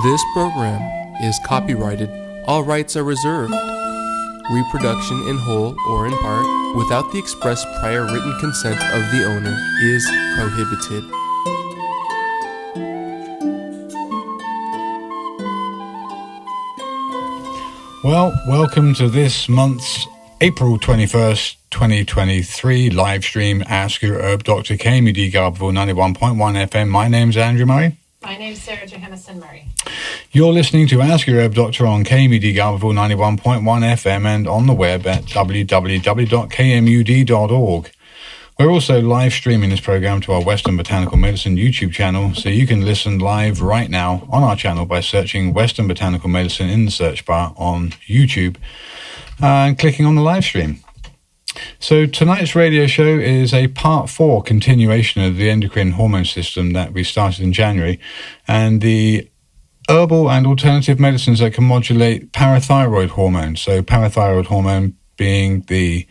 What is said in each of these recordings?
This program is copyrighted. All rights are reserved. Reproduction in whole or in part, without the express prior written consent of the owner, is prohibited. Well, welcome to this month's April 21st, 2023 live stream Ask Your Herb Doctor, KMUD Garberville 91.1 FM. My name's Andrew Murray. My name's Sarah Johannesson Murray. You're listening to Ask Your Herb Doctor on KMUD Garberville 91.1 FM and on the web at www.kmud.org. We're also live streaming this program to our Western Botanical Medicine YouTube channel, so you can listen live right now on our channel by searching Western Botanical Medicine in the search bar on YouTube and clicking on the live stream. So tonight's radio show is a part 4 continuation of the endocrine hormone system that we started in January, and the herbal and alternative medicines that can modulate parathyroid hormone. So parathyroid hormone being the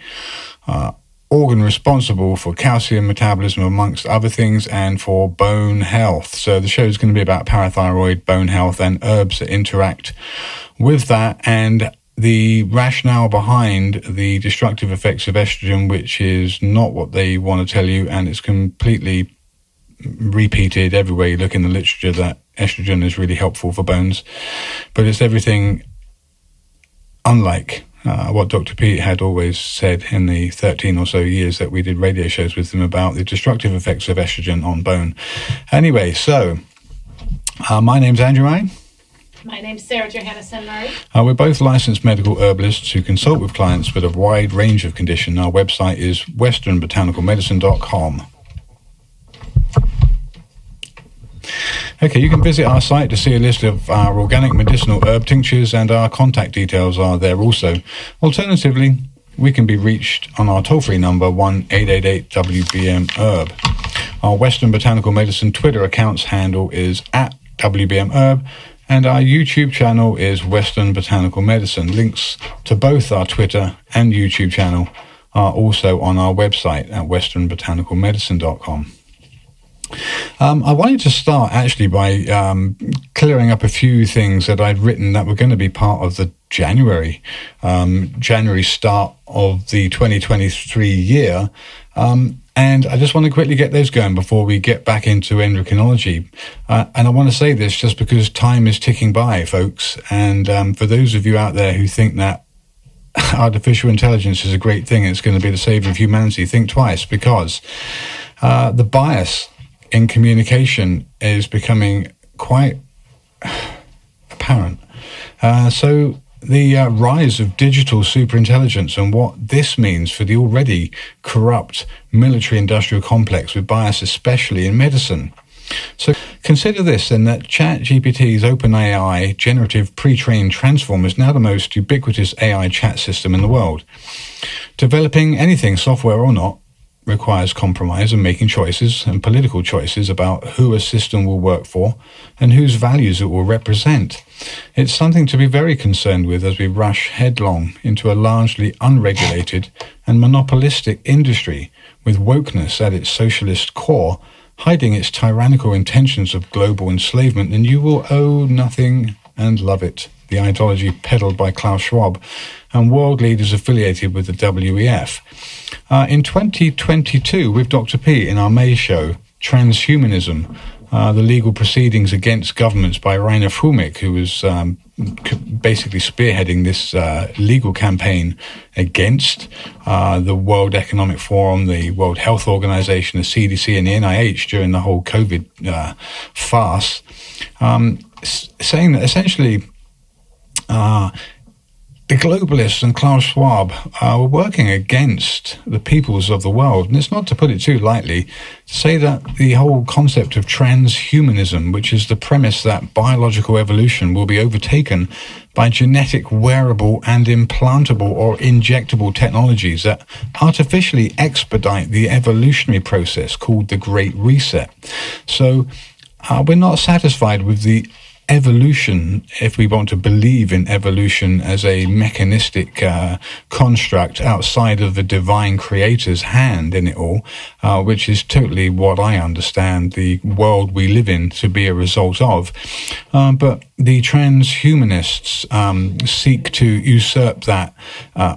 organ responsible for calcium metabolism, amongst other things, and for bone health. So the show is going to be about parathyroid, bone health, and herbs that interact with that, and the rationale behind the destructive effects of estrogen, which is not what they want to tell you, and it's completely repeated everywhere you look in the literature that estrogen is really helpful for bones, but it's everything unlike what Dr. Pete had always said in the 13 or so years that we did radio shows with him about the destructive effects of estrogen on bone. Anyway, so my name's Andrew Murray. My name's Sarah Johannesson Murray. We're both licensed medical herbalists who consult with clients with a wide range of conditions. Our website is westernbotanicalmedicine.com. Okay, you can visit our site to see a list of our organic medicinal herb tinctures, and our contact details are there also. Alternatively, we can be reached on our toll-free number 1-888-WBM-HERB. Our Western Botanical Medicine Twitter account's handle is @WBM-HERB, and our YouTube channel is Western Botanical Medicine. Links to both our Twitter and YouTube channel are also on our website at westernbotanicalmedicine.com. I wanted to start actually by clearing up a few things that I'd written that were going to be part of the January start of the 2023 year. And I just want to quickly get those going before we get back into endocrinology. And I want to say this just because time is ticking by, folks. And for those of you out there who think that artificial intelligence is a great thing, it's going to be the savior of humanity, think twice, because the bias in communication is becoming quite apparent. So the rise of digital superintelligence and what this means for the already corrupt military-industrial complex with bias, especially in medicine. So consider this then, that ChatGPT's OpenAI generative pre-trained transformer is now the most ubiquitous AI chat system in the world. Developing anything, software or not, requires compromise and making choices and political choices about who a system will work for and whose values it will represent. It's something to be very concerned with as we rush headlong into a largely unregulated and monopolistic industry with wokeness at its socialist core, hiding its tyrannical intentions of global enslavement. And you will owe nothing and love it, the ideology peddled by Klaus Schwab and world leaders affiliated with the WEF. In 2022, with Dr. P in our May show, Transhumanism, the legal proceedings against governments by Rainer Fulmick, who was basically spearheading this legal campaign against the World Economic Forum, the World Health Organization, the CDC, and the NIH during the whole COVID farce, saying that essentially the globalists and Klaus Schwab were working against the peoples of the world. And it's not, to put it too lightly, to say that the whole concept of transhumanism, which is the premise that biological evolution will be overtaken by genetic, wearable, and implantable or injectable technologies that artificially expedite the evolutionary process called the Great Reset. So we're not satisfied with the evolution, if we want to believe in evolution as a mechanistic construct outside of the divine creator's hand in it all, which is totally what I understand the world we live in to be a result of. But the transhumanists seek to usurp that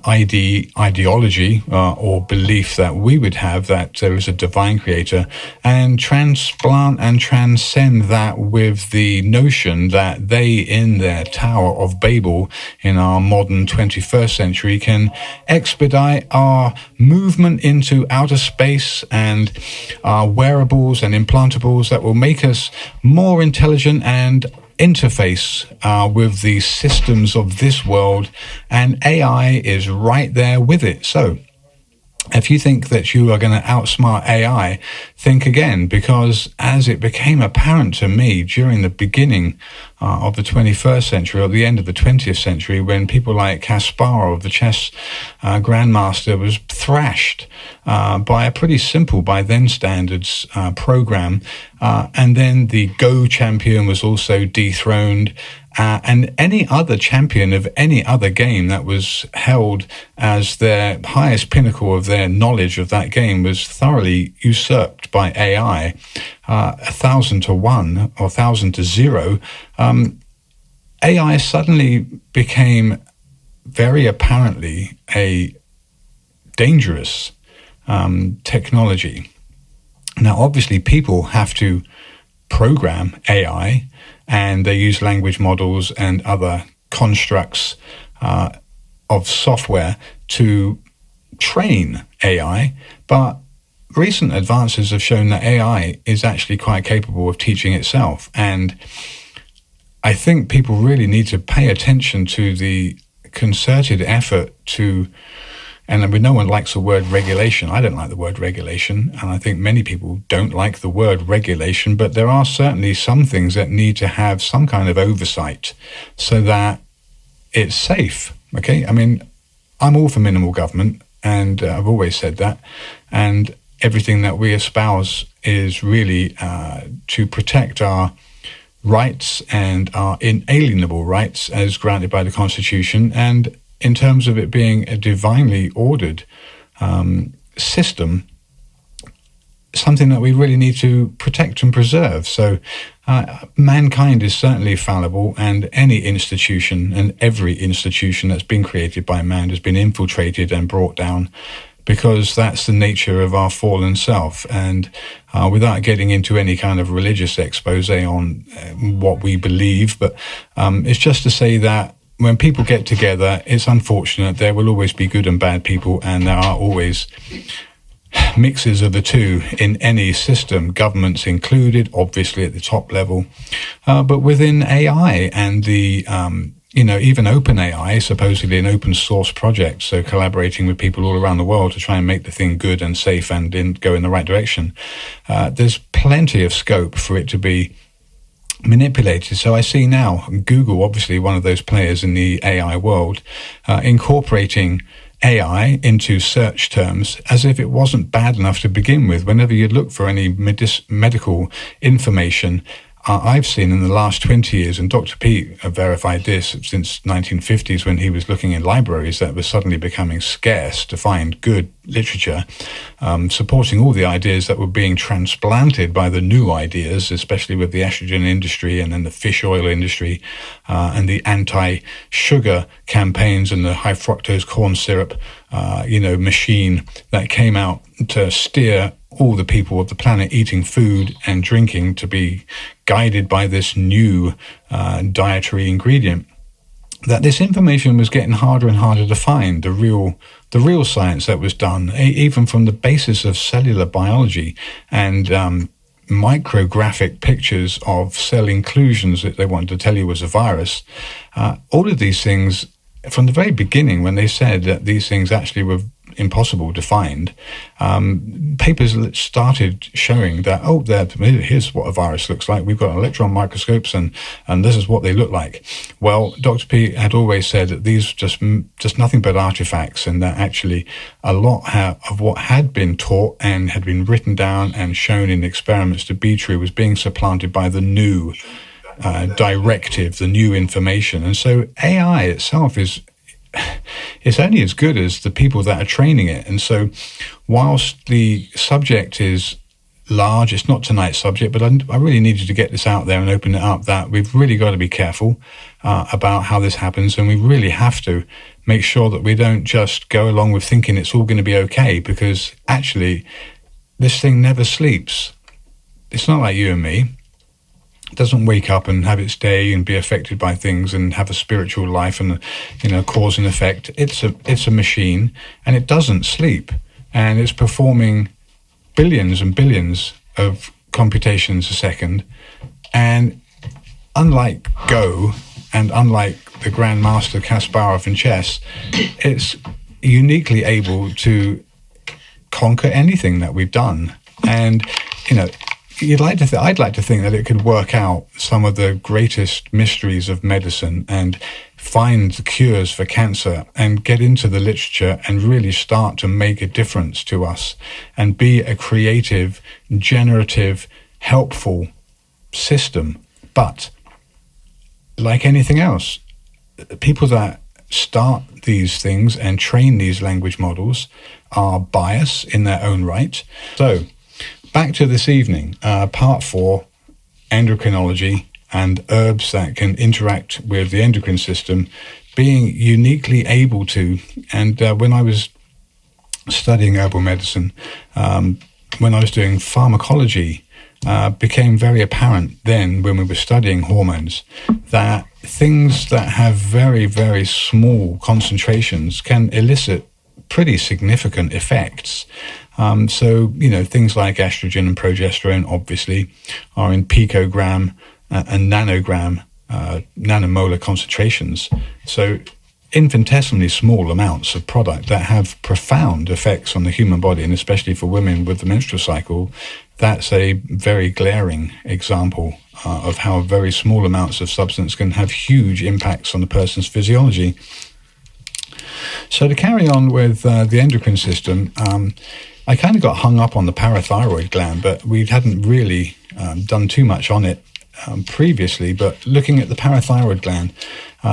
ideology or belief that we would have, that there is a divine creator, and transplant and transcend that with the notion that they, in their Tower of Babel in our modern 21st century, can expedite our movement into outer space and our wearables and implantables that will make us more intelligent and interface with the systems of this world, and AI is right there with it. So if you think that you are going to outsmart AI, think again, because as it became apparent to me during the beginning of the 21st century, or the end of the 20th century, when people like Kasparov, the chess grandmaster, was thrashed by a pretty simple, by then standards, program, and then the Go champion was also dethroned, and any other champion of any other game that was held as their highest pinnacle of their knowledge of that game was thoroughly usurped by AI, 1,000 to 1 or 1,000 to 0. AI suddenly became very apparently a dangerous technology. Now, obviously, people have to program AI, and they use language models and other constructs of software to train AI. But recent advances have shown that AI is actually quite capable of teaching itself. And I think people really need to pay attention to the concerted effort to, and no one likes the word regulation. I don't like the word regulation, and I think many people don't like the word regulation, but there are certainly some things that need to have some kind of oversight so that it's safe, okay? I mean, I'm all for minimal government, and I've always said that, and everything that we espouse is really to protect our rights and our inalienable rights as granted by the Constitution, and in terms of it being a divinely ordered system, something that we really need to protect and preserve. So mankind is certainly fallible, and any institution and every institution that's been created by man has been infiltrated and brought down, because that's the nature of our fallen self. And without getting into any kind of religious expose on what we believe, but it's just to say that when people get together, it's unfortunate. There will always be good and bad people, and there are always mixes of the two in any system, governments included, obviously at the top level. But within AI and the, even OpenAI, supposedly an open source project, so collaborating with people all around the world to try and make the thing good and safe and go in the right direction, there's plenty of scope for it to be manipulated. So I see now Google, obviously one of those players in the AI world, incorporating AI into search terms as if it wasn't bad enough to begin with. Whenever you look for any medical information, I've seen in the last 20 years, and Dr. Pete verified this since 1950s when he was looking in libraries that was suddenly becoming scarce to find good literature, supporting all the ideas that were being transplanted by the new ideas, especially with the estrogen industry and then the fish oil industry, and the anti-sugar campaigns and the high fructose corn syrup, machine that came out to steer all the people of the planet eating food and drinking to be guided by this new dietary ingredient. That this information was getting harder and harder to find, the real science that was done, even from the basis of cellular biology and micrographic pictures of cell inclusions that they wanted to tell you was a virus. All of these things, from the very beginning, when they said that these things actually were impossible to find, papers started showing that, here's what a virus looks like. We've got electron microscopes and this is what they look like. Well, Dr. P had always said that these just nothing but artifacts, and that actually a lot of what had been taught and had been written down and shown in experiments to be true was being supplanted by the new directive, the new information. And so AI itself it's only as good as the people that are training it. And so whilst the subject is large, it's not tonight's subject, but I really needed to get this out there and open it up, that we've really got to be careful about how this happens, and we really have to make sure that we don't just go along with thinking it's all going to be okay, because actually this thing never sleeps. It's not like you and me. It doesn't wake up and have its day and be affected by things and have a spiritual life and, cause and effect. It's a machine, and it doesn't sleep, and it's performing billions and billions of computations a second. And unlike Go and unlike the Grandmaster Kasparov in chess, it's uniquely able to conquer anything that we've done. And, I'd like to think that it could work out some of the greatest mysteries of medicine and find the cures for cancer and get into the literature and really start to make a difference to us and be a creative, generative, helpful system. But like anything else, people that start these things and train these language models are biased in their own right. So back to this evening, part 4, endocrinology and herbs that can interact with the endocrine system, being uniquely able to. And when I was studying herbal medicine, when I was doing pharmacology, became very apparent then when we were studying hormones that things that have very, very small concentrations can elicit pretty significant effects. So, things like estrogen and progesterone obviously are in picogram and nanogram, nanomolar concentrations. So infinitesimally small amounts of product that have profound effects on the human body, and especially for women with the menstrual cycle. That's a very glaring example of how very small amounts of substance can have huge impacts on the person's physiology. So to carry on with the endocrine system, I kind of got hung up on the parathyroid gland, but we hadn't really done too much on it previously. But looking at the parathyroid gland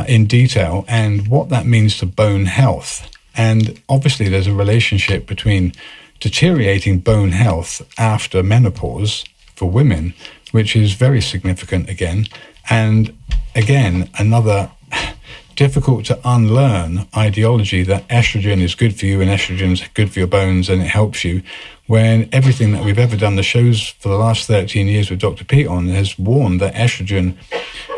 in detail and what that means to bone health. And obviously there's a relationship between deteriorating bone health after menopause for women, which is very significant again. And again, another difficult to unlearn ideology that estrogen is good for you and estrogen is good for your bones and it helps you, when everything that we've ever done, the shows for the last 13 years with Dr. Pete on, has warned that estrogen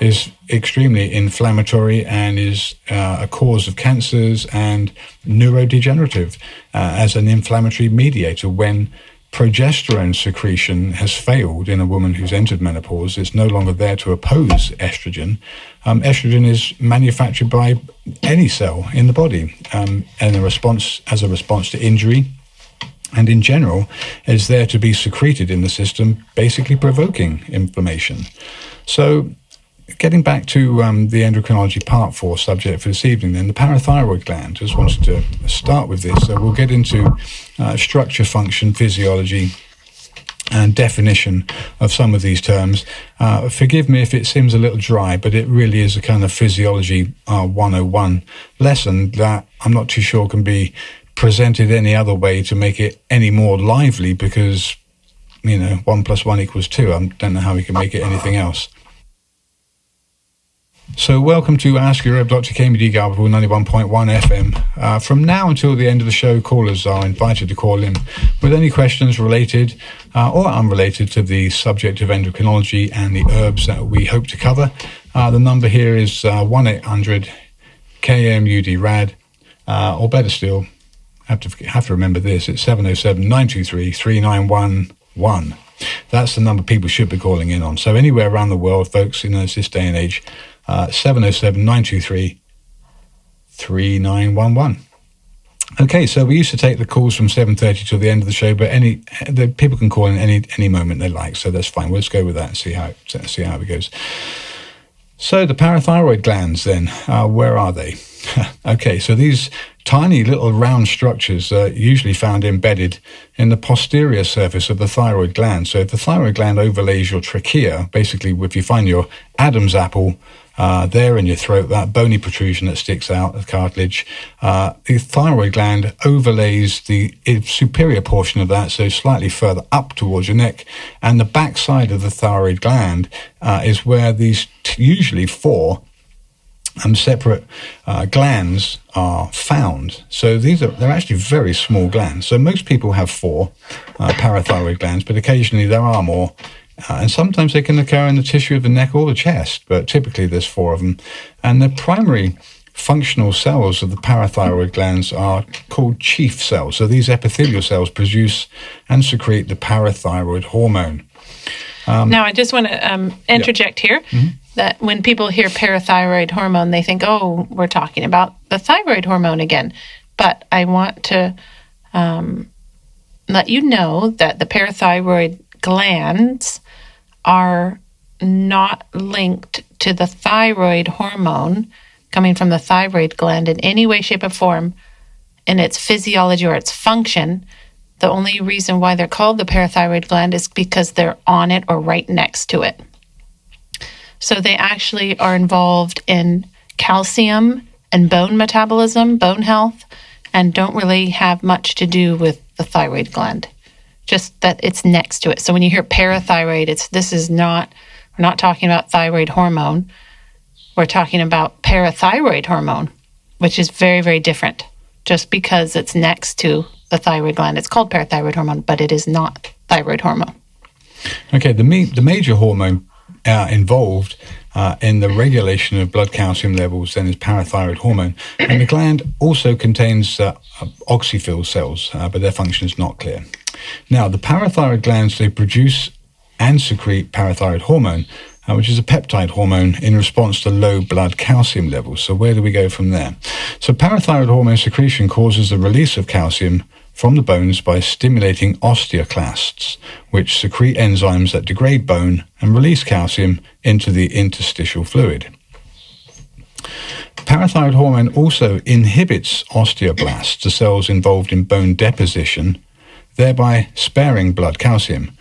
is extremely inflammatory and is a cause of cancers and neurodegenerative as an inflammatory mediator. When progesterone secretion has failed in a woman who's entered menopause, it's no longer there to oppose estrogen. Estrogen is manufactured by any cell in the body as a response to injury, and in general is there to be secreted in the system, basically provoking inflammation. So getting back to the endocrinology part 4 subject for this evening, then the parathyroid gland. Just wanted to start with this. So we'll get into structure, function, physiology, and definition of some of these terms. Forgive me if it seems a little dry, but it really is a kind of physiology 101 lesson that I'm not too sure can be presented any other way to make it any more lively, because 1 + 1 = 2. I don't know how we can make it anything else. So welcome to Ask Your Herb, Dr. KMD Garberpool, 91.1 FM. From now until the end of the show, callers are invited to call in with any questions related or unrelated to the subject of endocrinology and the herbs that we hope to cover. The number here is 1-800-KMUD-RAD, or better still, have to remember this, it's 707-923-3911. That's the number people should be calling in on. So anywhere around the world, folks, it's this day and age, 707-923-3911. Okay, so we used to take the calls from 7:30 till the end of the show, but the people can call in any moment they like, so that's fine. We'll just go with that and see how it goes. So the parathyroid glands then, where are they? Okay, so these tiny little round structures are usually found embedded in the posterior surface of the thyroid gland. So if the thyroid gland overlays your trachea, basically if you find your Adam's apple there in your throat, that bony protrusion that sticks out of cartilage, the thyroid gland overlays the superior portion of that, so slightly further up towards your neck, and the back side of the thyroid gland is where these usually four separate glands are found. So they're actually very small glands. So most people have four parathyroid glands, but occasionally there are more. And sometimes they can occur in the tissue of the neck or the chest, but typically there's four of them. And the primary functional cells of the parathyroid glands are called chief cells. So these epithelial cells produce and secrete the parathyroid hormone. Now, I just want to interject here that when people hear parathyroid hormone, they think, oh, we're talking about the thyroid hormone again. But I want to let you know that the parathyroid glands are not linked to the thyroid hormone coming from the thyroid gland in any way, shape, or form in its physiology or its function. The only reason why they're called the parathyroid gland is because they're on it or right next to it. So they actually are involved in calcium and bone metabolism, bone health, and don't really have much to do with the thyroid gland. Just that it's next to it. So when you hear parathyroid, we're not talking about thyroid hormone. We're talking about parathyroid hormone, which is very, very different. Just because it's next to the thyroid gland, it's called parathyroid hormone, but it is not thyroid hormone. Okay, the major hormone involved in the regulation of blood calcium levels then is parathyroid hormone. And the gland also contains oxyphil cells, but their function is not clear. Now, the parathyroid glands, they produce and secrete parathyroid hormone, which is a peptide hormone in response to low blood calcium levels. So where do we go from there? So parathyroid hormone secretion causes the release of calcium from the bones by stimulating osteoclasts, which secrete enzymes that degrade bone and release calcium into the interstitial fluid. Parathyroid hormone also inhibits osteoblasts, the cells involved in bone deposition, thereby sparing blood calcium.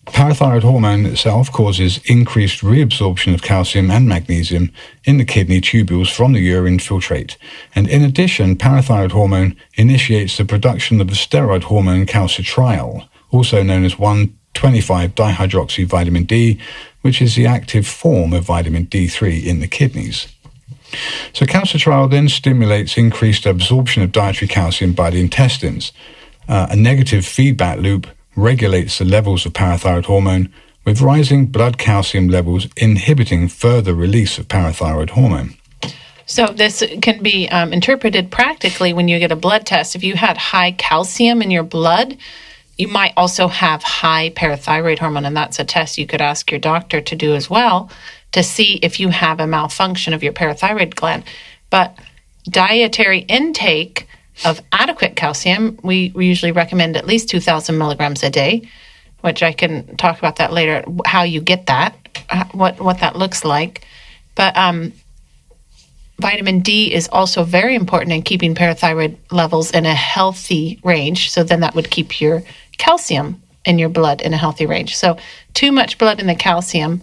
Parathyroid hormone itself causes increased reabsorption of calcium and magnesium in the kidney tubules from the urine filtrate. And in addition, parathyroid hormone initiates the production of the steroid hormone calcitriol, also known as 1,25-dihydroxyvitamin D, which is the active form of vitamin D3 in the kidneys. So calcitriol then stimulates increased absorption of dietary calcium by the intestines. A negative feedback loop regulates the levels of parathyroid hormone, with rising blood calcium levels inhibiting further release of parathyroid hormone. So this can be interpreted practically when you get a blood test. If you had high calcium in your blood, you might also have high parathyroid hormone, and that's a test you could ask your doctor to do as well to see if you have a malfunction of your parathyroid gland. But dietary intake of adequate calcium, we usually recommend at least 2,000 milligrams a day, which I can talk about that later, how you get that, what that looks like. But vitamin D is also very important in keeping parathyroid levels in a healthy range. So then that would keep your calcium in your blood in a healthy range. So too much calcium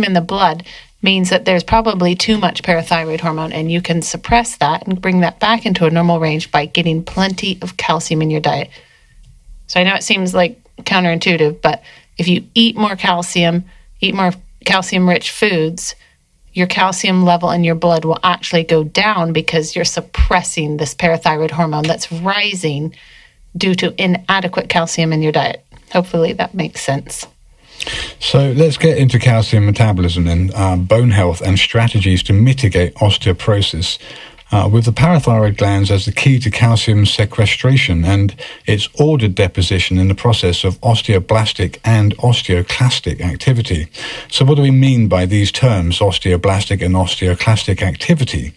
in the blood means that there's probably too much parathyroid hormone, and you can suppress that and bring that back into a normal range by getting plenty of calcium in your diet. So I know it seems like counterintuitive, but if you eat more calcium-rich foods, your calcium level in your blood will actually go down because you're suppressing this parathyroid hormone that's rising due to inadequate calcium in your diet. Hopefully that makes sense. So let's get into calcium metabolism then, bone health and strategies to mitigate osteoporosis, with the parathyroid glands as the key to calcium sequestration and its ordered deposition in the process of osteoblastic and osteoclastic activity. So what do we mean by these terms, osteoblastic and osteoclastic activity?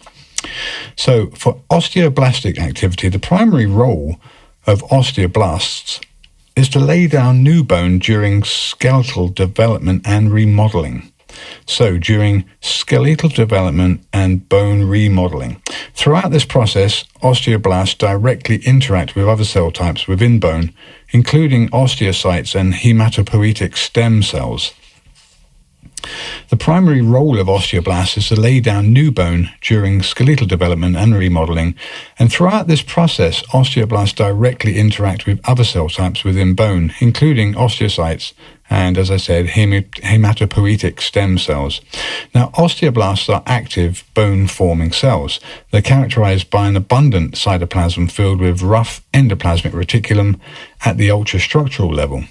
So for osteoblastic activity, the primary role of osteoblasts is to lay down new bone during skeletal development and remodeling. So during skeletal development and bone remodeling. Throughout this process, osteoblasts directly interact with other cell types within bone, including osteocytes and hematopoietic stem cells. The primary role of osteoblasts is to lay down new bone during skeletal development and remodeling, and throughout this process, osteoblasts directly interact with other cell types within bone, including osteocytes and, as I said, hematopoietic stem cells. Now, osteoblasts are active bone-forming cells. They're characterized by an abundant cytoplasm filled with rough endoplasmic reticulum at the ultrastructural level.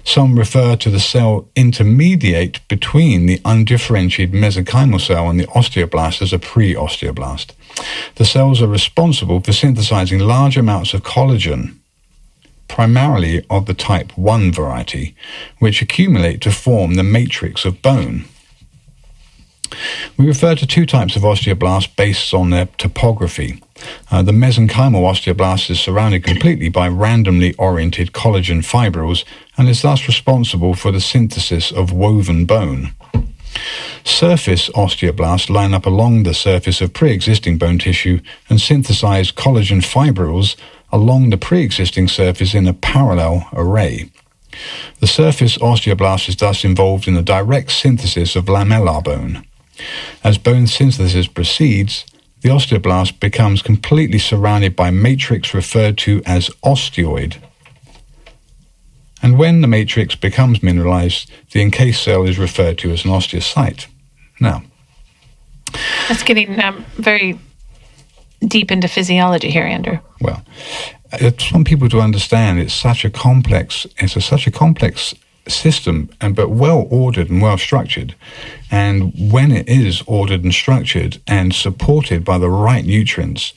Some refer to the cell intermediate between the undifferentiated mesenchymal cell and the osteoblast as a pre-osteoblast. The cells are responsible for synthesizing large amounts of collagen, primarily of the type 1 variety, which accumulate to form the matrix of bone. We refer to two types of osteoblasts based on their topography. The mesenchymal osteoblast is surrounded completely by randomly oriented collagen fibrils and is thus responsible for the synthesis of woven bone. Surface osteoblasts line up along the surface of pre-existing bone tissue and synthesize collagen fibrils along the pre-existing surface in a parallel array. The surface osteoblast is thus involved in the direct synthesis of lamellar bone. As bone synthesis proceeds, the osteoblast becomes completely surrounded by matrix referred to as osteoid. And when the matrix becomes mineralized, the encased cell is referred to as an osteocyte. Now, that's getting very deep into physiology here, Andrew. Well, I want people to understand it's such a complex system, but well ordered and well structured. And when it is ordered and structured and supported by the right nutrients,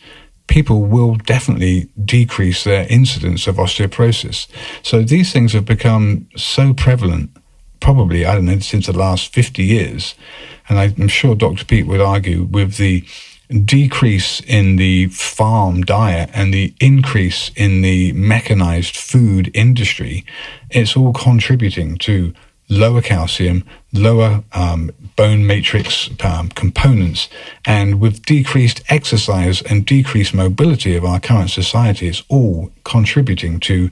people will definitely decrease their incidence of osteoporosis. So these things have become so prevalent, probably, I don't know, since the last 50 years. And I'm sure Dr. Pete would argue with the decrease in the farm diet and the increase in the mechanized food industry, it's all contributing to lower calcium, lower bone matrix components, and with decreased exercise and decreased mobility of our current society, it's all contributing to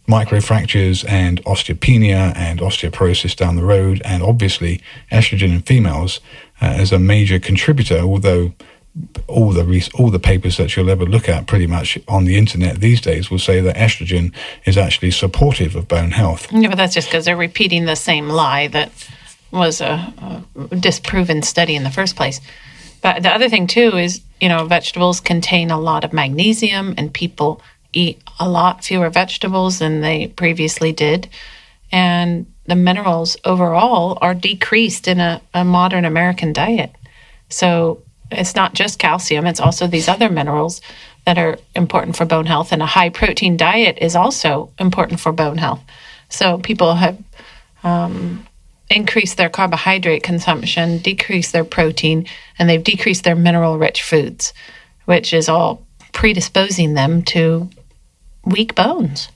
microfractures and osteopenia and osteoporosis down the road, and obviously estrogen in females as a major contributor, although all the papers that you'll ever look at pretty much on the internet these days will say that estrogen is actually supportive of bone health. Yeah, but that's just because they're repeating the same lie that was a disproven study in the first place. But the other thing too is, vegetables contain a lot of magnesium, and people eat a lot fewer vegetables than they previously did. And the minerals overall are decreased in a modern American diet. So it's not just calcium, it's also these other minerals that are important for bone health. And a high protein diet is also important for bone health. So people have increased their carbohydrate consumption, decreased their protein, and they've decreased their mineral-rich foods, which is all predisposing them to weak bones.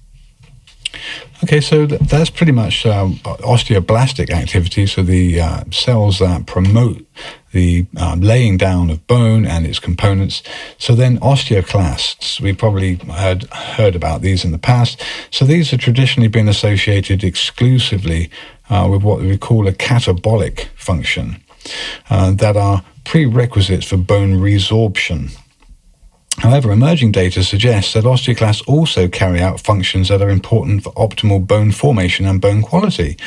Okay, so that's pretty much osteoblastic activity, so the cells that promote the laying down of bone and its components. So then osteoclasts, we probably heard about these in the past. So these have traditionally been associated exclusively with what we call a catabolic function, that are prerequisites for bone resorption. However, emerging data suggests that osteoclasts also carry out functions that are important for optimal bone formation and bone quality.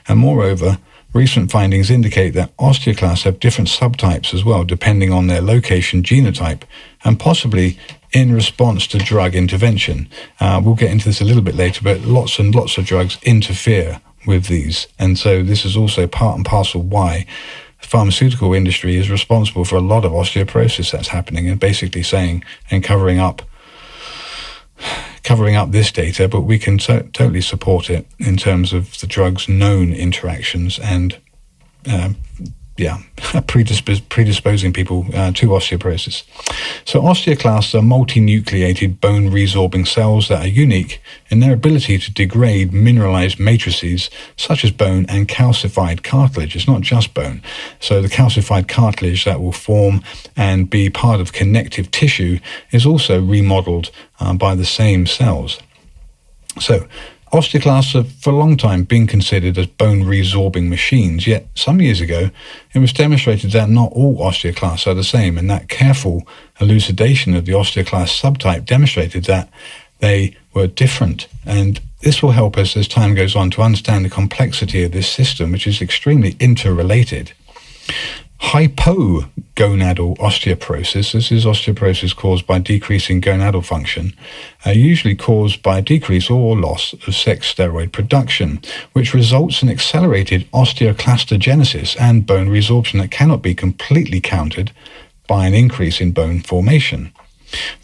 And moreover, recent findings indicate that osteoclasts have different subtypes as well, depending on their location genotype, and possibly in response to drug intervention. We'll get into this a little bit later, but lots and lots of drugs interfere with these. And so this is also part and parcel why the pharmaceutical industry is responsible for a lot of osteoporosis that's happening, and basically saying and covering up this data, but we can totally support it in terms of the drug's known interactions and predisposing people to osteoporosis. So osteoclasts are multinucleated bone resorbing cells that are unique in their ability to degrade mineralized matrices such as bone and calcified cartilage. It's not just bone. So the calcified cartilage that will form and be part of connective tissue is also remodeled by the same cells. So osteoclasts have for a long time been considered as bone resorbing machines, yet some years ago it was demonstrated that not all osteoclasts are the same, and that careful elucidation of the osteoclast subtype demonstrated that they were different. And this will help us as time goes on to understand the complexity of this system, which is extremely interrelated. Hypogonadal osteoporosis, this is osteoporosis caused by decreasing gonadal function, usually caused by a decrease or loss of sex steroid production, which results in accelerated osteoclastogenesis and bone resorption that cannot be completely countered by an increase in bone formation.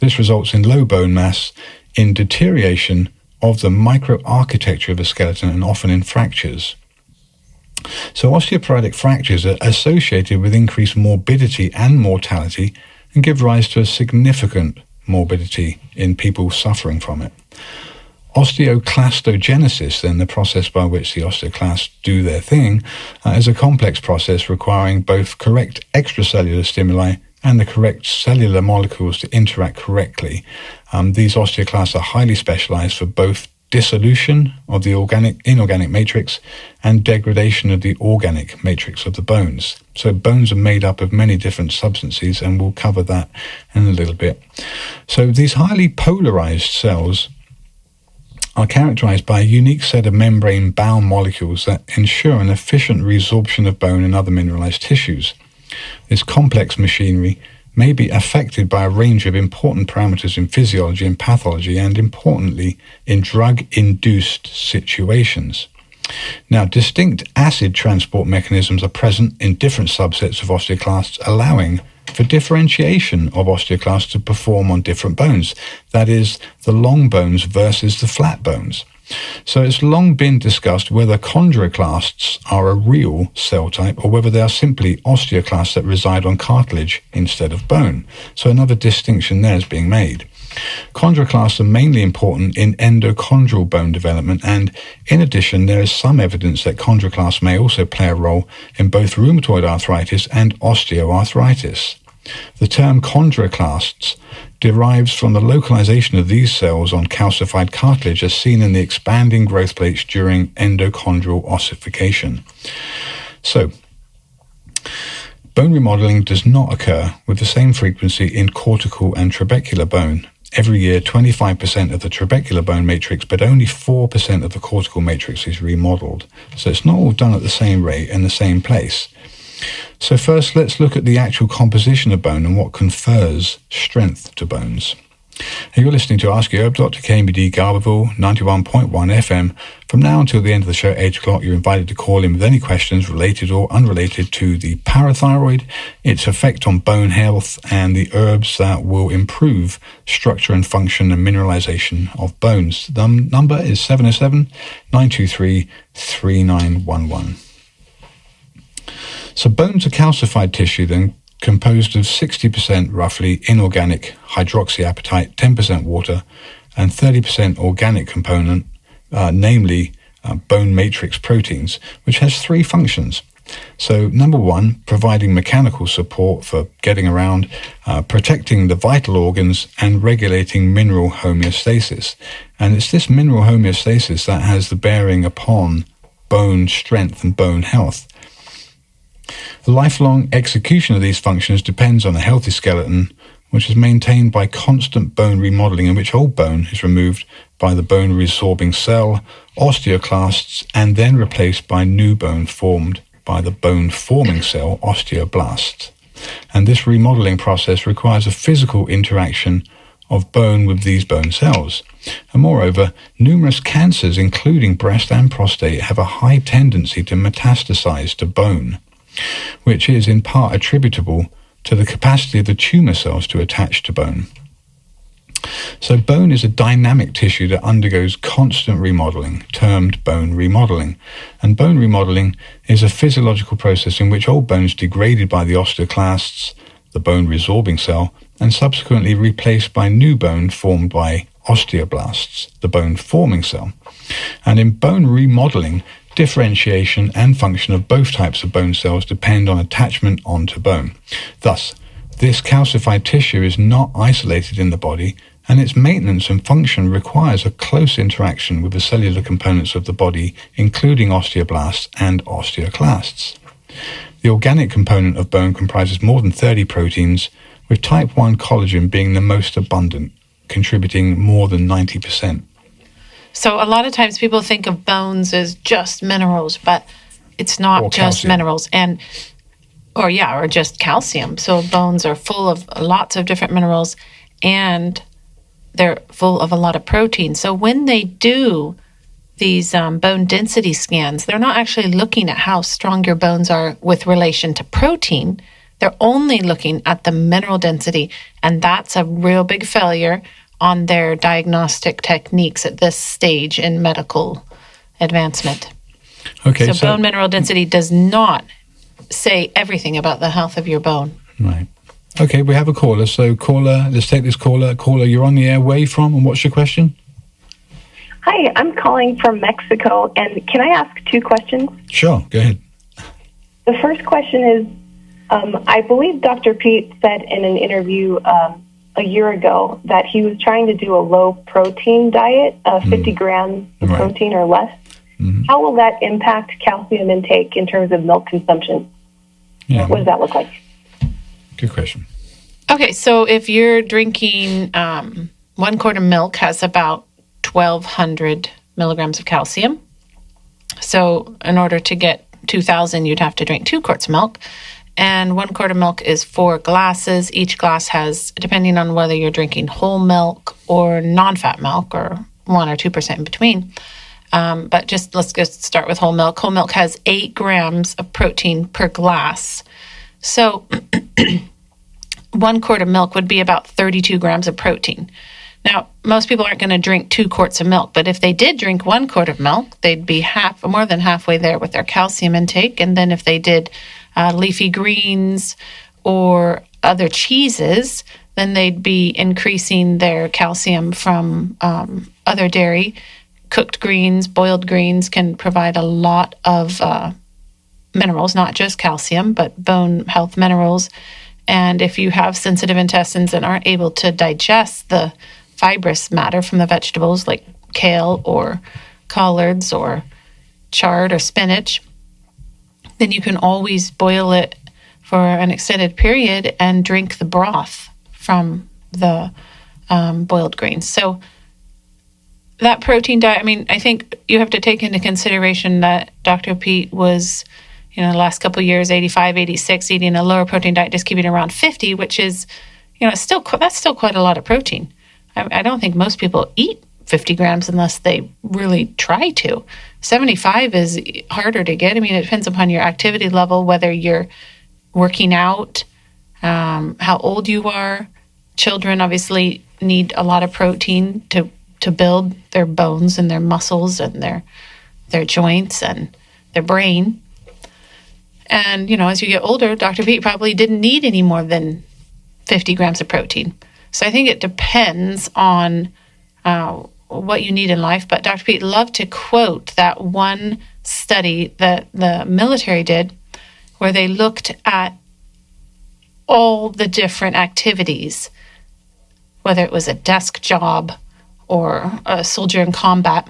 This results in low bone mass, in deterioration of the microarchitecture of the skeleton, and often in fractures. So osteoporotic fractures are associated with increased morbidity and mortality and give rise to a significant morbidity in people suffering from it. Osteoclastogenesis, then the process by which the osteoclasts do their thing, is a complex process requiring both correct extracellular stimuli and the correct cellular molecules to interact correctly. These osteoclasts are highly specialized for both dissolution of the inorganic matrix and degradation of the organic matrix of the bones. So bones are made up of many different substances, and we'll cover that in a little bit. So these highly polarized cells are characterized by a unique set of membrane-bound molecules that ensure an efficient resorption of bone and other mineralized tissues. This complex machinery may be affected by a range of important parameters in physiology and pathology, and importantly, in drug-induced situations. Now, distinct acid transport mechanisms are present in different subsets of osteoclasts, allowing for differentiation of osteoclasts to perform on different bones, that is, the long bones versus the flat bones. So it's long been discussed whether chondroclasts are a real cell type or whether they are simply osteoclasts that reside on cartilage instead of bone. So another distinction there is being made. Chondroclasts are mainly important in endochondral bone development, and in addition there is some evidence that chondroclasts may also play a role in both rheumatoid arthritis and osteoarthritis. The term chondroclasts derives from the localization of these cells on calcified cartilage as seen in the expanding growth plates during endochondral ossification. So, bone remodeling does not occur with the same frequency in cortical and trabecular bone. Every year, 25% of the trabecular bone matrix, but only 4% of the cortical matrix is remodeled. So it's not all done at the same rate in the same place. So first, let's look at the actual composition of bone and what confers strength to bones. And you're listening to Ask Your Herb, Dr. KMBD Garberville, 91.1 FM. From now until the end of the show, 8 o'clock, you're invited to call in with any questions related or unrelated to the parathyroid, its effect on bone health, and the herbs that will improve structure and function and mineralization of bones. The number is 707-923-3911. So bones are calcified tissue then, composed of 60% roughly inorganic hydroxyapatite, 10% water, and 30% organic component, namely bone matrix proteins, which has three functions. So number one, providing mechanical support for getting around, protecting the vital organs, and regulating mineral homeostasis. And it's this mineral homeostasis that has the bearing upon bone strength and bone health. The lifelong execution of these functions depends on a healthy skeleton, which is maintained by constant bone remodeling, in which old bone is removed by the bone resorbing cell, osteoclasts, and then replaced by new bone formed by the bone forming cell, osteoblasts. And this remodeling process requires a physical interaction of bone with these bone cells. And moreover, numerous cancers, including breast and prostate, have a high tendency to metastasize to bone, which is in part attributable to the capacity of the tumor cells to attach to bone. So bone is a dynamic tissue that undergoes constant remodeling, termed bone remodeling. And bone remodeling is a physiological process in which old bone is degraded by the osteoclasts, the bone resorbing cell, and subsequently replaced by new bone formed by osteoblasts, the bone forming cell. And in bone remodeling, differentiation and function of both types of bone cells depend on attachment onto bone. Thus, this calcified tissue is not isolated in the body, and its maintenance and function requires a close interaction with the cellular components of the body, including osteoblasts and osteoclasts. The organic component of bone comprises more than 30 proteins, with type 1 collagen being the most abundant, contributing more than 90%. So a lot of times people think of bones as just minerals, but it's not Or just calcium. minerals. Or just calcium. So bones are full of lots of different minerals, and they're full of a lot of protein. So when they do these bone density scans, they're not actually looking at how strong your bones are with relation to protein. They're only looking at the mineral density, and that's a real big failure on their diagnostic techniques at this stage in medical advancement. Okay, So bone mineral density does not say everything about the health of your bone. Right. Okay, we have a caller. So caller, let's take this caller. Caller, you're on the air. Where are you from, and what's your question? Hi, I'm calling from Mexico, and can I ask 2 questions? Sure, go ahead. The first question is, I believe Dr. Pete said in an interview a year ago that he was trying to do a low-protein diet, 50 grams of Right. protein or less. How will that impact calcium intake in terms of milk consumption? Yeah, What does that look like? good question. Okay, so if you're drinking 1 quart of milk has about 1,200 milligrams of calcium. So in order to get 2,000, you'd have to drink 2 quarts of milk. And 1 quart of milk is 4 glasses. Each glass has, depending on whether you're drinking whole milk or non-fat milk or 1 or 2% in between. But let's start with whole milk. Whole milk has 8 grams of protein per glass. So 1 quart of milk would be about 32 grams of protein. Now, most people aren't going to drink 2 quarts of milk, but if they did drink 1 quart of milk, they'd be more than halfway there with their calcium intake. And then if they did leafy greens or other cheeses, then they'd be increasing their calcium from other dairy. Cooked greens, boiled greens can provide a lot of minerals, not just calcium, but bone health minerals. And if you have sensitive intestines and aren't able to digest the fibrous matter from the vegetables like kale or collards or chard or spinach, then you can always boil it for an extended period and drink the broth from the boiled greens. So that protein diet, I think you have to take into consideration that Dr. Pete was, the last couple of years, 85, 86, eating a lower protein diet, just keeping around 50, which is, that's still quite a lot of protein. I don't think most people eat 50 grams unless they really try to. 75 is harder to get. It depends upon your activity level, whether you're working out, how old you are. Children obviously need a lot of protein to build their bones and their muscles and their joints and their brain. And, as you get older, Dr. Pete probably didn't need any more than 50 grams of protein. So I think it depends on what you need in life. But Dr. Pete loved to quote that one study that the military did where they looked at all the different activities, whether it was a desk job or a soldier in combat.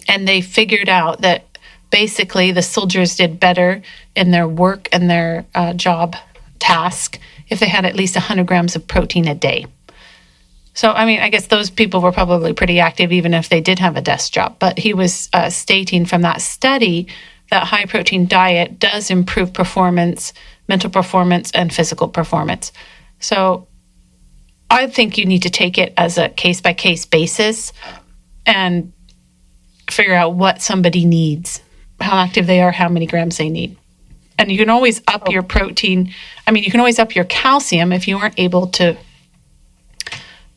And they figured out that basically the soldiers did better in their work and their job task if they had at least 100 grams of protein a day. So, I guess those people were probably pretty active even if they did have a desk job. But he was stating from that study that high protein diet does improve performance, mental performance, and physical performance. So I think you need to take it as a case-by-case basis and figure out what somebody needs, how active they are, how many grams they need. And you can always up your protein. You can always up your calcium if you aren't able to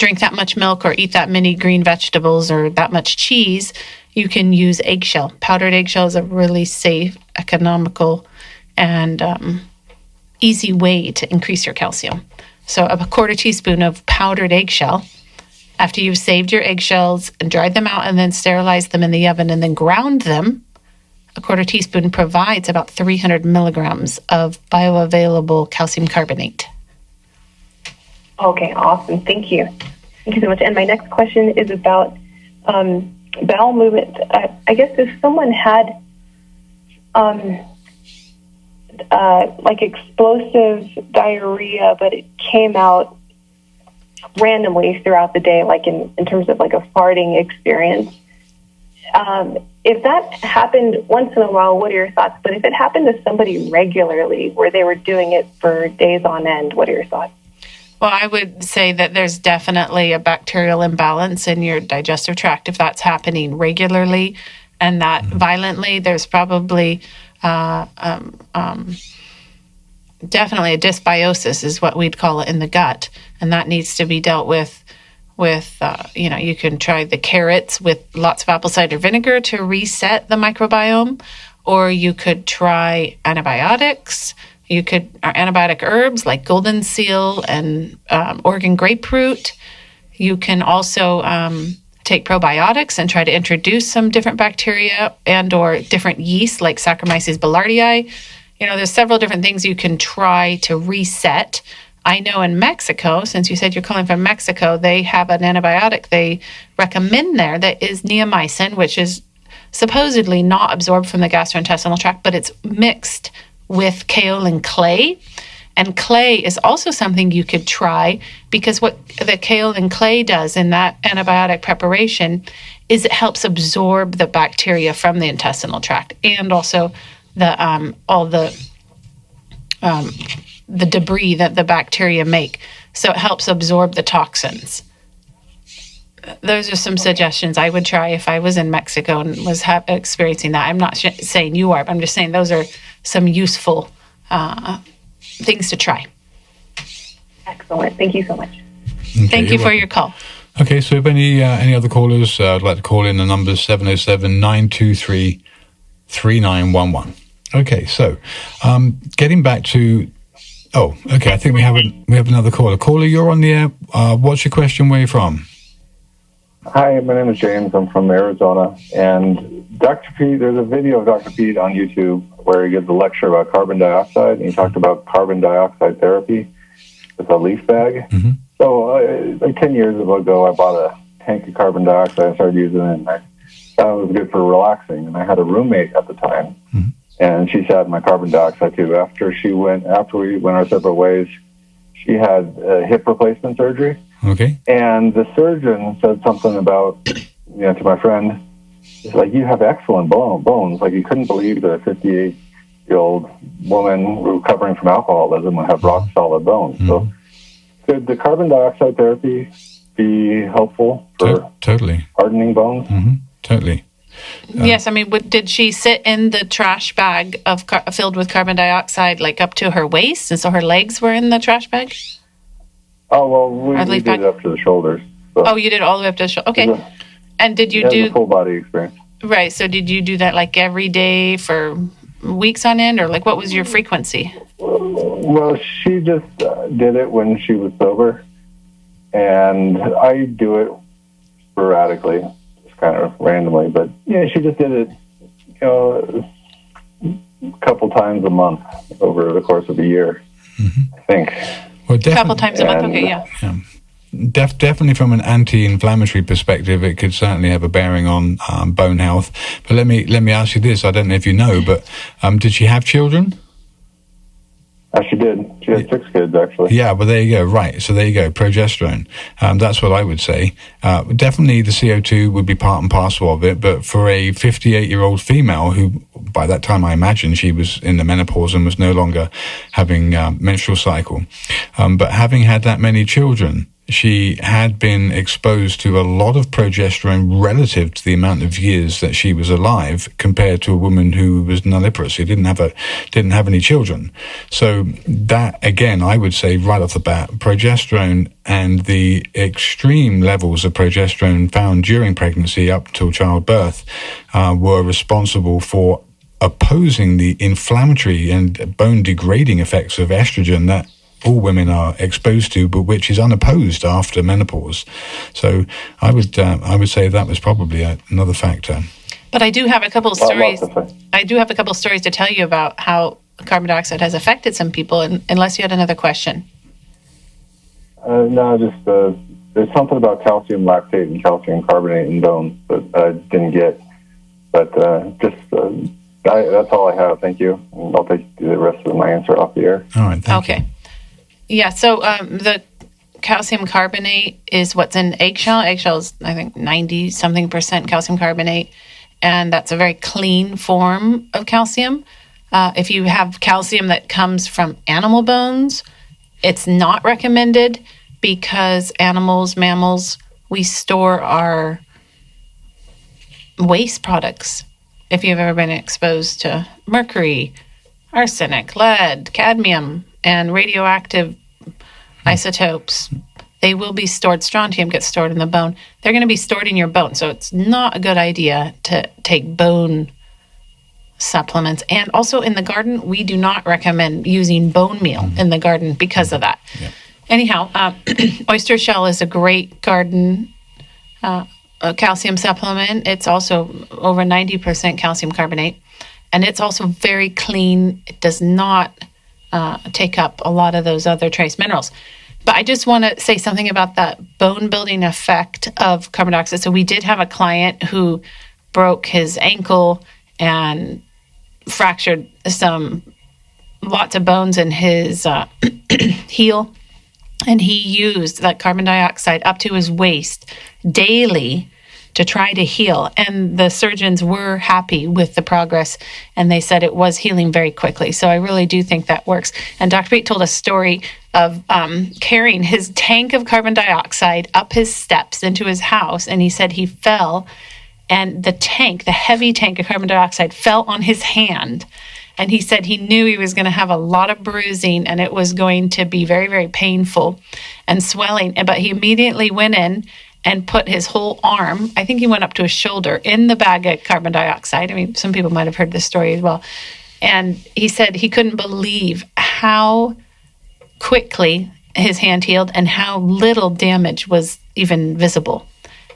drink that much milk or eat that many green vegetables or that much cheese, you can use eggshell. Powdered eggshell is a really safe, economical, and easy way to increase your calcium. So a quarter teaspoon of powdered eggshell, after you've saved your eggshells and dried them out and then sterilized them in the oven and then ground them, a quarter teaspoon provides about 300 milligrams of bioavailable calcium carbonate. Okay, awesome. Thank you. Thank you so much. And my next question is about bowel movement. I guess if someone had like explosive diarrhea, but it came out randomly throughout the day, like in terms of like a farting experience, if that happened once in a while, what are your thoughts? But if it happened to somebody regularly, where they were doing it for days on end, what are your thoughts? Well, I would say that there's definitely a bacterial imbalance in your digestive tract. If that's happening regularly and that violently, there's probably definitely a dysbiosis is what we'd call it in the gut. And that needs to be dealt with, you can try the carrots with lots of apple cider vinegar to reset the microbiome, or you could try antibiotics. You could antibiotic herbs like golden seal and Oregon grapefruit. You can also take probiotics and try to introduce some different bacteria and or different yeast like Saccharomyces boulardii. There's several different things you can try to reset. I know in Mexico, since you said you're calling from Mexico, they have an antibiotic they recommend there that is neomycin, which is supposedly not absorbed from the gastrointestinal tract, but it's mixed with kaolin clay. And clay is also something you could try, because what the kaolin clay does in that antibiotic preparation is it helps absorb the bacteria from the intestinal tract and also the all the debris that the bacteria make. So it helps absorb the toxins. Those are some suggestions I would try if I was in Mexico and was experiencing that. I'm not saying you are, but I'm just saying those are some useful things to try. Excellent. Thank you so much. Okay, Thank you for welcome. your call. Okay, so if any other callers would like to call in, the number is 707-923-3911. Okay, so getting back to... Oh, okay, I think we have another caller. Caller, you're on the air. What's your question? Where are you from? Hi, my name is James. I'm from Arizona. And Dr. Pete, there's a video of Dr. Pete on YouTube where he gives a lecture about carbon dioxide, and he talked about carbon dioxide therapy with a leaf bag. Mm-hmm. So like 10 years ago, I bought a tank of carbon dioxide and started using it, and I thought it was good for relaxing. And I had a roommate at the time, and she sat in my carbon dioxide tube. After we went our separate ways, she had hip replacement surgery. Okay. And the surgeon said something about, to my friend, it's like, you have excellent bones. Like, you couldn't believe that a 58-year-old woman recovering from alcoholism would have rock solid bones. Mm-hmm. So could the carbon dioxide therapy be helpful for totally hardening bones? Mm-hmm. Totally. Yes, I mean, did she sit in the trash bag filled with carbon dioxide, like up to her waist, and so her legs were in the trash bag? Oh, well, we did it up to the shoulders. So. Oh, you did all the way up to the shoulder. Okay. And did you do... a full body experience. Right, so did you do that like every day for weeks on end, or like what was your frequency? Well, she just did it when she was sober, and I do it sporadically, just kind of randomly. But she just did it, a couple times a month over the course of a year, I think. Well, a couple times a month, okay, yeah. Definitely from an anti-inflammatory perspective, it could certainly have a bearing on bone health. But let me ask you this: I don't know if you know, but did she have children? She did. She had 6 kids, actually. Yeah, well, there you go. Right. So there you go. Progesterone. That's what I would say. Definitely the CO2 would be part and parcel of it. But for a 58-year-old female who, by that time, I imagine she was in the menopause and was no longer having menstrual cycle. But having had that many children, she had been exposed to a lot of progesterone relative to the amount of years that she was alive, compared to a woman who was nulliparous, who didn't have any children. So that, again, I would say right off the bat, progesterone and the extreme levels of progesterone found during pregnancy up till childbirth were responsible for opposing the inflammatory and bone degrading effects of estrogen that all women are exposed to, but which is unopposed after menopause. So I would say that was probably another factor. But I do have a couple of stories. I do have a couple of stories to tell you about how carbon dioxide has affected some people, unless you had another question. No, just there's something about calcium lactate and calcium carbonate in bone that I didn't get. But that's all I have. Thank you. And I'll take the rest of my answer off the air. All right. Thank you. Yeah, so the calcium carbonate is what's in eggshell. Eggshell is, I think, 90-something% calcium carbonate, and that's a very clean form of calcium. If you have calcium that comes from animal bones, it's not recommended, because mammals, we store our waste products. If you've ever been exposed to mercury, arsenic, lead, cadmium, and radioactive isotopes, they will be stored. Strontium gets stored in the bone. They're going to be stored in your bone. So it's not a good idea to take bone supplements. And also in the garden, we do not recommend using bone meal in the garden because of that. Yeah. Anyhow, oyster shell is a great garden calcium supplement. It's also over 90% calcium carbonate, and it's also very clean. It does not take up a lot of those other trace minerals. But I just want to say something about that bone building effect of carbon dioxide. So we did have a client who broke his ankle and fractured lots of bones in his heel, and he used that carbon dioxide up to his waist daily to try to heal. And the surgeons were happy with the progress, and they said it was healing very quickly. So I really do think that works. And Dr. Pete told a story of carrying his tank of carbon dioxide up his steps into his house, and he said he fell, and the heavy tank of carbon dioxide fell on his hand. And he said he knew he was going to have a lot of bruising, and it was going to be very, very painful and swelling. But he immediately went in and put his whole arm, I think he went up to his shoulder, in the bag of carbon dioxide. I mean, some people might have heard this story as well. And he said he couldn't believe how quickly his hand healed and how little damage was even visible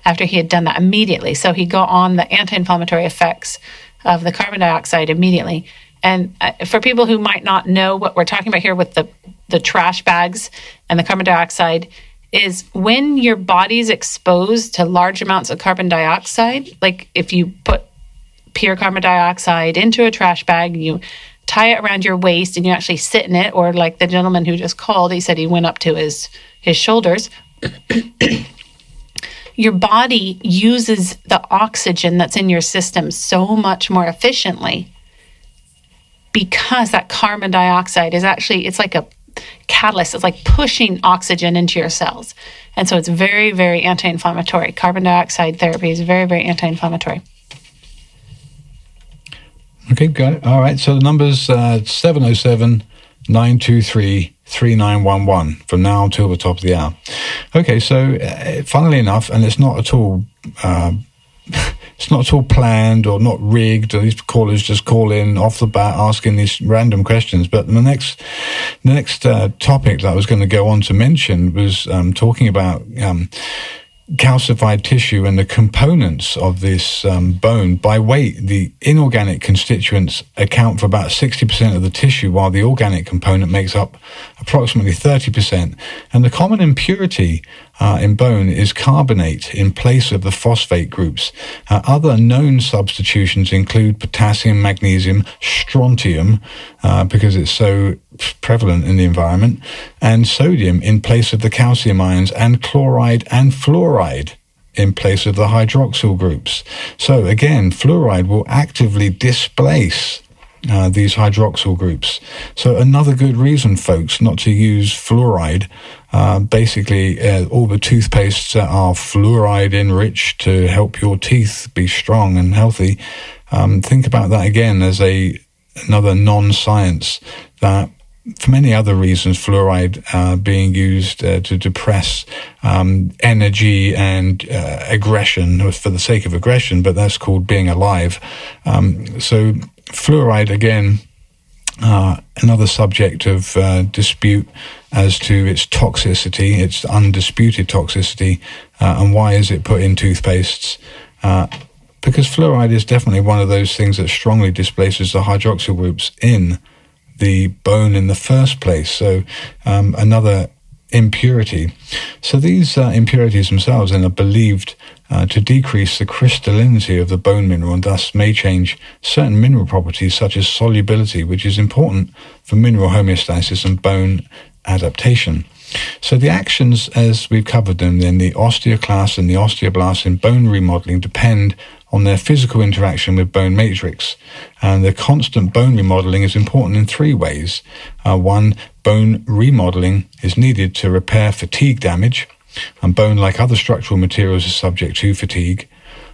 after he had done that immediately. So he got on the anti-inflammatory effects of the carbon dioxide immediately. And for people who might not know what we're talking about here with the trash bags and the carbon dioxide, is when your body's exposed to large amounts of carbon dioxide, like if you put pure carbon dioxide into a trash bag, you tie it around your waist and you actually sit in it, or like the gentleman who just called, he said he went up to his shoulders. Your body uses the oxygen that's in your system so much more efficiently, because that carbon dioxide is actually, it's like a catalyst. It's like pushing oxygen into your cells. And so it's very, very anti-inflammatory. Carbon dioxide therapy is very, very anti-inflammatory. Okay, got it. All right, so the number's 707-923-3911 from now until the top of the hour. Okay, so funnily enough, and it's not at all planned or not rigged, or these callers just call in off the bat asking these random questions. But the next topic that I was going to go on to mention was talking about calcified tissue and the components of this bone. By weight, the inorganic constituents account for about 60% of the tissue, while the organic component makes up approximately 30%. And the common impurity in bone is carbonate in place of the phosphate groups. Other known substitutions include potassium, magnesium, strontium, because it's so prevalent in the environment, and sodium in place of the calcium ions, and chloride and fluoride in place of the hydroxyl groups. So again, fluoride will actively displace these hydroxyl groups. So another good reason, folks, not to use fluoride Basically, all the toothpastes that are fluoride enriched to help your teeth be strong and healthy. Think about that again as another non-science that, for many other reasons, fluoride being used to depress energy and aggression for the sake of aggression, but that's called being alive. So fluoride, again, another subject of dispute as to its toxicity, its undisputed toxicity, and why is it put in toothpastes? Because fluoride is definitely one of those things that strongly displaces the hydroxyl groups in the bone in the first place. So another impurity. So these impurities themselves then are believed to decrease the crystallinity of the bone mineral and thus may change certain mineral properties such as solubility, which is important for mineral homeostasis and bone adaptation. So the actions, as we've covered them, then the osteoclasts and the osteoblasts in bone remodeling depend on their physical interaction with bone matrix. And the constant bone remodeling is important in three ways. One, bone remodeling is needed to repair fatigue damage, and bone, like other structural materials, is subject to fatigue.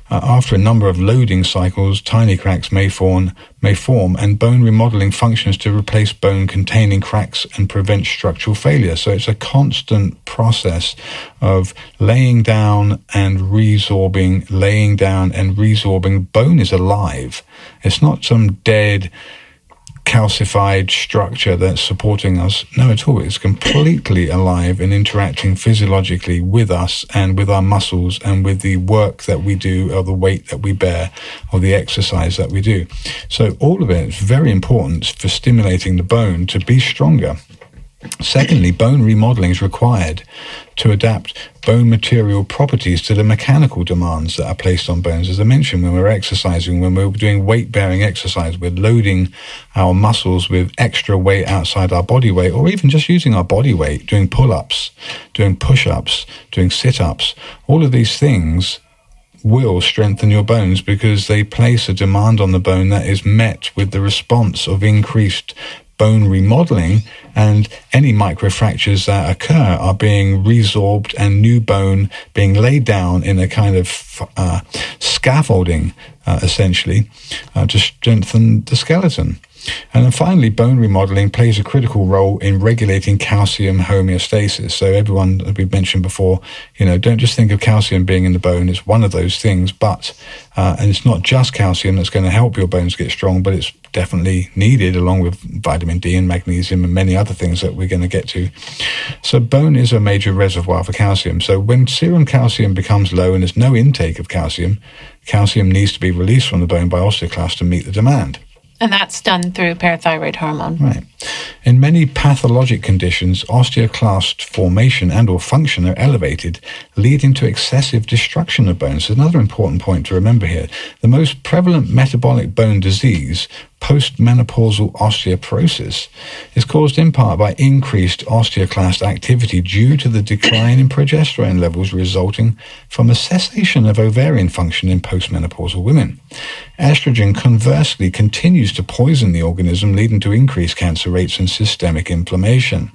After a number of loading cycles, tiny cracks may form, and bone remodeling functions to replace bone containing cracks and prevent structural failure. So it's a constant process of laying down and resorbing, laying down and resorbing. Bone is alive. It's not some dead, calcified structure that's supporting us. No, at all. It's completely alive and interacting physiologically with us and with our muscles and with the work that we do or the weight that we bear or the exercise that we do. So all of it is very important for stimulating the bone to be stronger. Secondly, bone remodeling is required to adapt bone material properties to the mechanical demands that are placed on bones. As I mentioned, when we're exercising, when we're doing weight-bearing exercise, we're loading our muscles with extra weight outside our body weight, or even just using our body weight, doing pull-ups, doing push-ups, doing sit-ups. All of these things will strengthen your bones because they place a demand on the bone that is met with the response of increased bone remodeling, and any microfractures that occur are being resorbed and new bone being laid down in a kind of scaffolding, essentially, to strengthen the skeleton. And then finally, bone remodeling plays a critical role in regulating calcium homeostasis. So everyone, as we've mentioned before, don't just think of calcium being in the bone. It's one of those things, but, and it's not just calcium that's going to help your bones get strong, but it's definitely needed along with vitamin D and magnesium and many other things that we're going to get to. So bone is a major reservoir for calcium. So when serum calcium becomes low and there's no intake of calcium, calcium needs to be released from the bone by osteoclasts to meet the demand. And that's done through parathyroid hormone. Right. In many pathologic conditions, osteoclast formation and or function are elevated, leading to excessive destruction of bones. So another important point to remember here. The most prevalent metabolic bone disease, postmenopausal osteoporosis, is caused in part by increased osteoclast activity due to the decline in progesterone levels resulting from a cessation of ovarian function in postmenopausal women. Estrogen, conversely, continues to poison the organism, leading to increased cancer rates and systemic inflammation.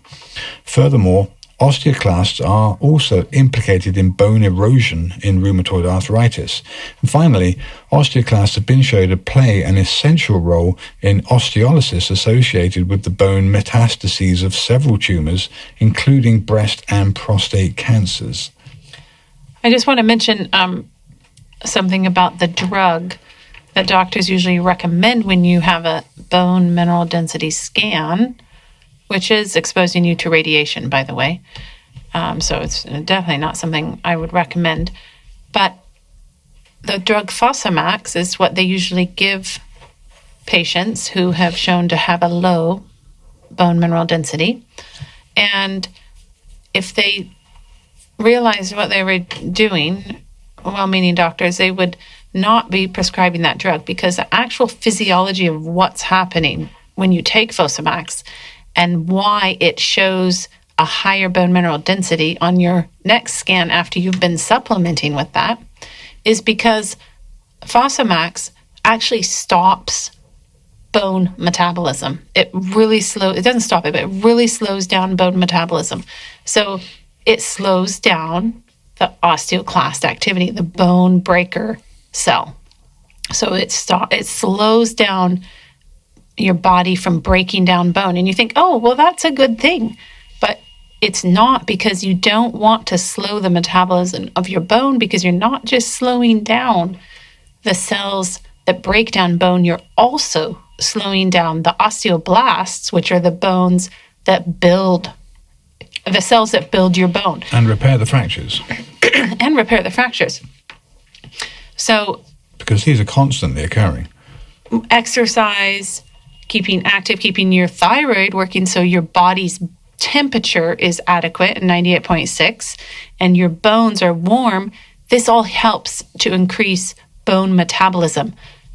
Furthermore, osteoclasts are also implicated in bone erosion in rheumatoid arthritis. And finally, osteoclasts have been shown to play an essential role in osteolysis associated with the bone metastases of several tumors, including breast and prostate cancers. I just want to mention something about the drug that doctors usually recommend when you have a bone mineral density scan, which is exposing you to radiation, by the way. So it's definitely not something I would recommend. But the drug Fosamax is what they usually give patients who have shown to have a low bone mineral density. And if they realized what they were doing, well-meaning doctors, they would not be prescribing that drug, because the actual physiology of what's happening when you take Fosamax and why it shows a higher bone mineral density on your next scan after you've been supplementing with that is because Fosamax actually stops bone metabolism. It doesn't stop it, but it really slows down bone metabolism. So it slows down the osteoclast activity, the bone breaker cell. So it slows down your body from breaking down bone. And you think, oh, well, that's a good thing. But it's not, because you don't want to slow the metabolism of your bone, because you're not just slowing down the cells that break down bone, you're also slowing down the osteoblasts, which are the bones that build, the cells that build your bone. And repair the fractures. And repair the fractures. So, because these are constantly occurring. Exercise, keeping active, keeping your thyroid working so your body's temperature is adequate at 98.6 and your bones are warm, this all helps to increase bone metabolism.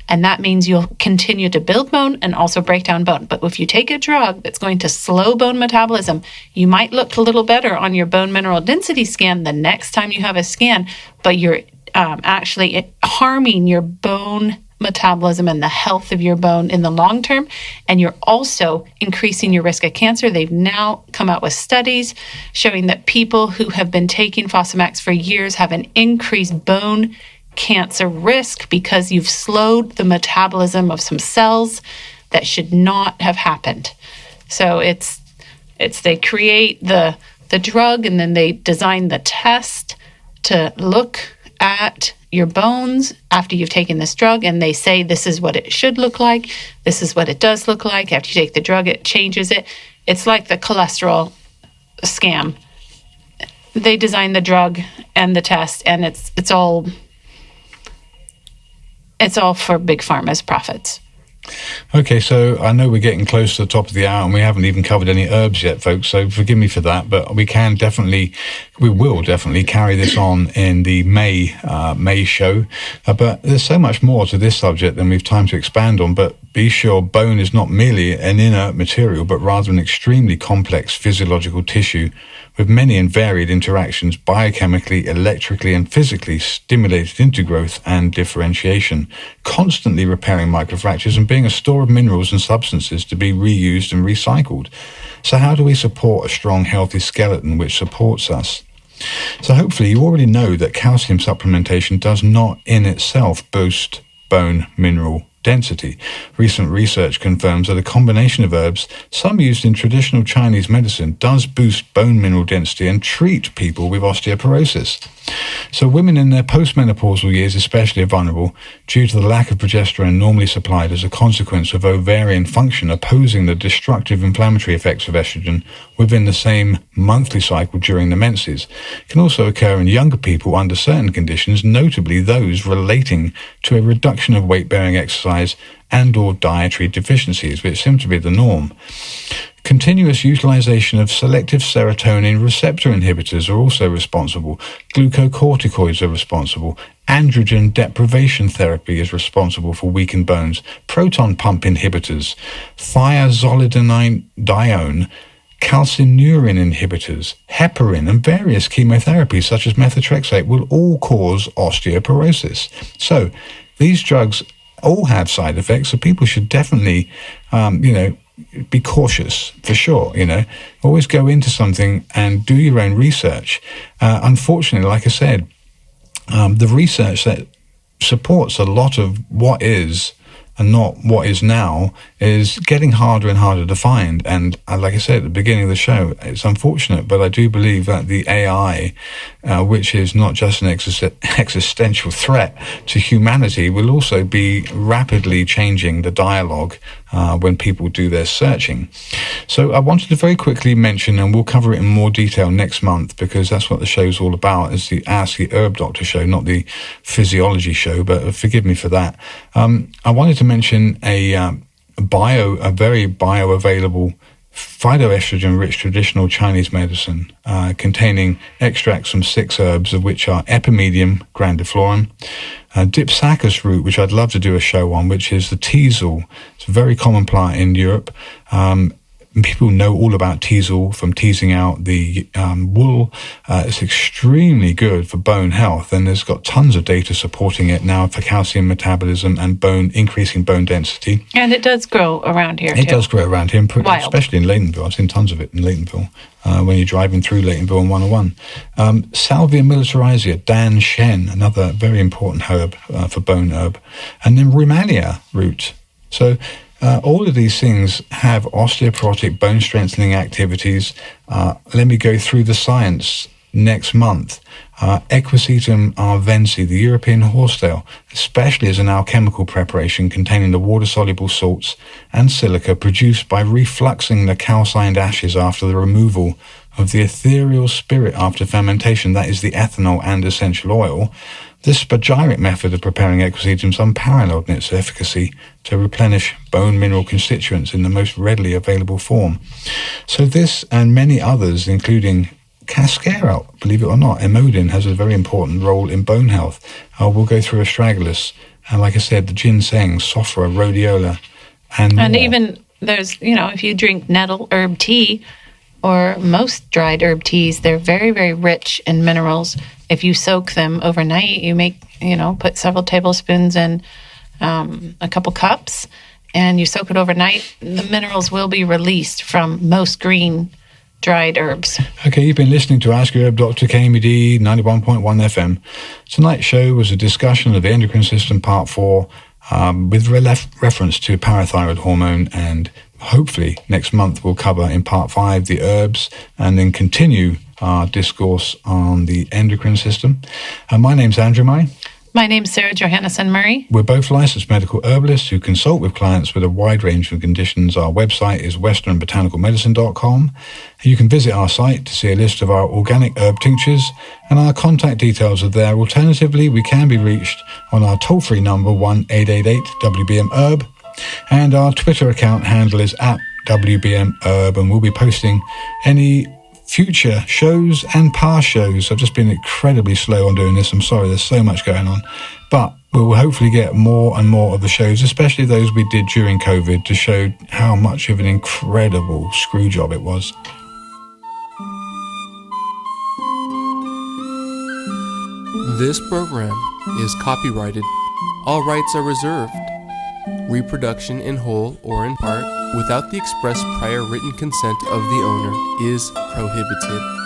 And that means you'll continue to build bone and also break down bone. But if you take a drug that's going to slow bone metabolism, you might look a little better on your bone mineral density scan the next time you have a scan, but you're actually harming your bone metabolism and the health of your bone in the long term. And you're also increasing your risk of cancer. They've now come out with studies showing that people who have been taking Fosamax for years have an increased bone cancer risk because you've slowed the metabolism of some cells that should not have happened. So it's they create the drug and then they design the test to look at your bones after you've taken this drug, and they say this is what it should look like, this is what it does look like. After you take the drug, it changes it. It's like the cholesterol scam. They design the drug and the test, and it's all for big pharma's profits. Okay, so I know we're getting close to the top of the hour and we haven't even covered any herbs yet, folks, so forgive me for that, but we will definitely carry this on in the May show. But there's so much more to this subject than we've time to expand on, but be sure bone is not merely an inert material, but rather an extremely complex physiological tissue with many and varied interactions biochemically, electrically, and physically stimulated into growth and differentiation, constantly repairing microfractures and being a store of minerals and substances to be reused and recycled. So how do we support a strong, healthy skeleton which supports us? So hopefully you already know that calcium supplementation does not in itself boost bone mineral density. Recent research confirms that a combination of herbs, some used in traditional Chinese medicine, does boost bone mineral density and treat people with osteoporosis. So women in their postmenopausal years especially are vulnerable due to the lack of progesterone normally supplied as a consequence of ovarian function opposing the destructive inflammatory effects of estrogen within the same monthly cycle during the menses. It can also occur in younger people under certain conditions, notably those relating to a reduction of weight-bearing exercise and or dietary deficiencies, which seem to be the norm. Continuous utilization of selective serotonin receptor inhibitors are also responsible. Glucocorticoids are responsible. Androgen deprivation therapy is responsible for weakened bones. Proton pump inhibitors, thiazolidinedione, calcineurin inhibitors, heparin, and various chemotherapies such as methotrexate will all cause osteoporosis. So these drugs all have side effects, so people should definitely, be cautious for sure. Always go into something and do your own research. Unfortunately, like I said, the research that supports a lot of what is and not what is now is getting harder and harder to find. And like I said at the beginning of the show, it's unfortunate, but I do believe that the AI, which is not just an existential threat to humanity, will also be rapidly changing the dialogue when people do their searching. So I wanted to very quickly mention, and we'll cover it in more detail next month, because that's what the show's all about, is the Ask the Herb Doctor show, not the physiology show, but forgive me for that. I wanted to mention a very bioavailable phytoestrogen-rich traditional Chinese medicine containing extracts from 6 herbs, of which are epimedium grandiflorum, dipsacus root, which I'd love to do a show on, which is the teasel. It's a very common plant in Europe. People know all about teasel from teasing out the wool. It's extremely good for bone health, and there's got tons of data supporting it now for calcium metabolism and increasing bone density. And it does grow around here, It does grow around here, Wild. especially in Leightonville. I've seen tons of it in Leightonville when you're driving through Leightonville on 101. Salvia militarizia, Dan Shen, another very important herb for bone herb. And then Rhumalia root. So all of these things have osteoporotic bone strengthening activities. Let me go through the science next month. Equisetum arvensi, the European horsetail, especially as an alchemical preparation containing the water-soluble salts and silica produced by refluxing the calcined ashes after the removal of the ethereal spirit after fermentation, that is the ethanol and essential oil. This spagyric method of preparing equisetum is unparalleled in its efficacy to replenish bone mineral constituents in the most readily available form. So this and many others, including Cascara, believe it or not, Emodin has a very important role in bone health. We'll go through astragalus, and like I said, the ginseng, sophra, rhodiola, and more. even there's, if you drink nettle herb tea or most dried herb teas, they're very, very rich in minerals. If you soak them overnight, you make, put several tablespoons in a couple cups, and you soak it overnight, the minerals will be released from most green dried herbs. Okay, you've been listening to Ask Your Herb Doctor, KMED 91.1 FM. Tonight's show was a discussion of the endocrine system, part 4, with reference to parathyroid hormone, and hopefully next month we'll cover in part 5 the herbs, and then continue our discourse on the endocrine system. My name's Andrew Murray. My name's Sarah Johannesson Murray. We're both licensed medical herbalists who consult with clients with a wide range of conditions. Our website is westernbotanicalmedicine.com. You can visit our site to see a list of our organic herb tinctures, and our contact details are there. Alternatively, we can be reached on our toll-free number 1-888-WBM-HERB, and our Twitter account handle is @WBM-HERB, and we'll be posting any future shows and past shows. I've just been incredibly slow on doing this. I'm sorry, there's so much going on. But we'll hopefully get more and more of the shows, especially those we did during COVID, to show how much of an incredible screw job it was. This program is copyrighted. All rights are reserved. Reproduction in whole or in part, without the express prior written consent of the owner, is prohibited.